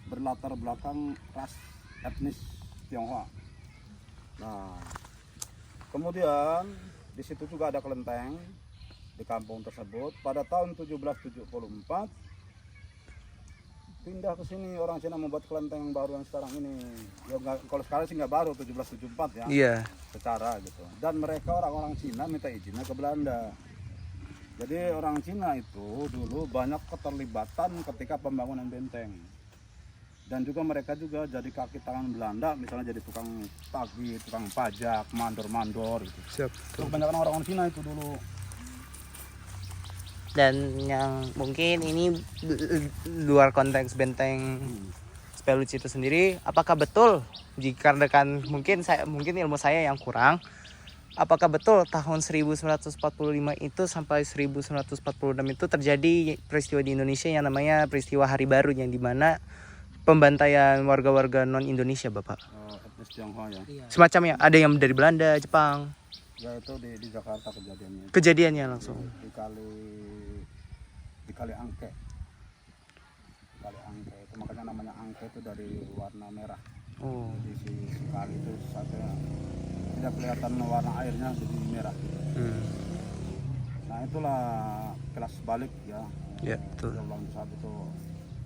berlatar belakang ras etnis Tionghoa. Nah, kemudian di situ juga ada kelenteng di kampung tersebut. Pada tahun 1774 pindah ke sini orang Cina membuat kelenteng yang baru yang sekarang ini. Ya kalau sekarang sih nggak baru, 1774 ya. Iya. Secara gitu. Dan mereka orang-orang Cina minta izinnya ke Belanda. Jadi orang Cina itu dulu banyak keterlibatan ketika pembangunan benteng. Dan juga mereka juga jadi kaki tangan Belanda, misalnya jadi tukang tagih, tukang pajak, mandor-mandor gitu. Siap. Kebanyakan orang-orang Cina itu dulu. Dan yang mungkin ini luar konteks benteng Spelunci itu sendiri, apakah betul jika rekan mungkin ilmu saya yang kurang, apakah betul tahun 1945 itu sampai 1946 itu terjadi peristiwa di Indonesia yang namanya peristiwa Hari Baru, yang dimana pembantaian warga-warga non Indonesia, Bapak? Etnis Tionghoa ya. Semacamnya, ada yang dari Belanda, Jepang. Ya itu di Jakarta kejadiannya. Kejadiannya langsung. Di kali Angke. Kali Angke itu makanya namanya Angke itu dari warna merah. Oh. Jadi si kali itu sampai tidak kelihatan warna airnya jadi merah. Nah itulah kelas balik ya. Ya, betul. Yang saat itu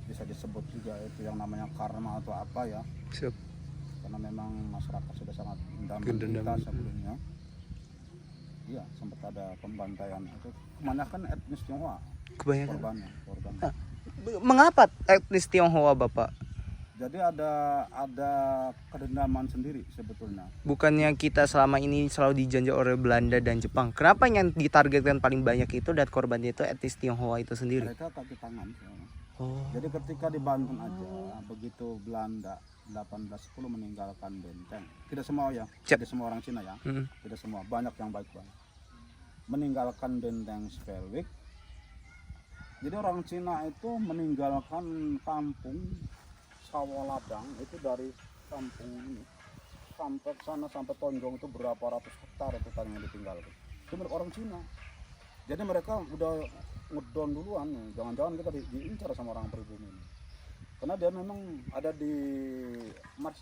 bisa disebut juga itu yang namanya karma atau apa ya. Siap. Karena memang masyarakat sudah sangat mendamai kita sebelumnya. Iya, sempat ada pembantaian itu. Kebanyakan etnis Tionghoa. Kebanyakan. Korbannya. Nah, mengapa etnis Tionghoa, Bapak? Jadi ada kedendaman sendiri sebetulnya. Bukannya kita selama ini selalu dijajah oleh Belanda dan Jepang. Kenapa yang ditargetkan paling banyak itu dan korbannya itu etnis Tionghoa itu sendiri? Mereka kaki tangan. Oh. Jadi ketika di Banten aja, begitu Belanda 1810 meninggalkan benteng. Tidak semua ya, tidak semua orang Cina ya. Tidak semua, banyak yang baik banget. Meninggalkan benteng Spelwijk. Jadi orang Cina itu meninggalkan kampung sawah ladang itu dari kampung ini sampai sana sampai Tonjong itu berapa ratus hektar itu tanah yang ditinggalkan. Itu milik orang Cina. Jadi mereka udah ngedon duluan nih. Jangan-jangan kita diincar sama orang pribumi ini. Karena dia memang ada di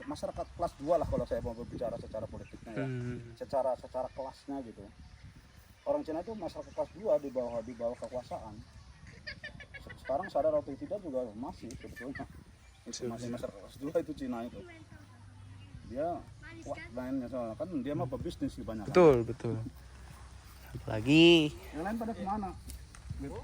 masyarakat kelas 2 lah kalau saya mau berbicara secara politiknya ya. Secara kelasnya gitu. Orang Cina itu masyarakat kelas 2 di bawah kekuasaan. Sekarang sadar atau tidak juga masih sebetulnya. Itu masih masyarakat kelas 2 itu Cina itu. Dia kuat mainnya soalnya kan dia mah pebisnis sih banyak. Betul. Apalagi yang lain pada kemana? Gitu.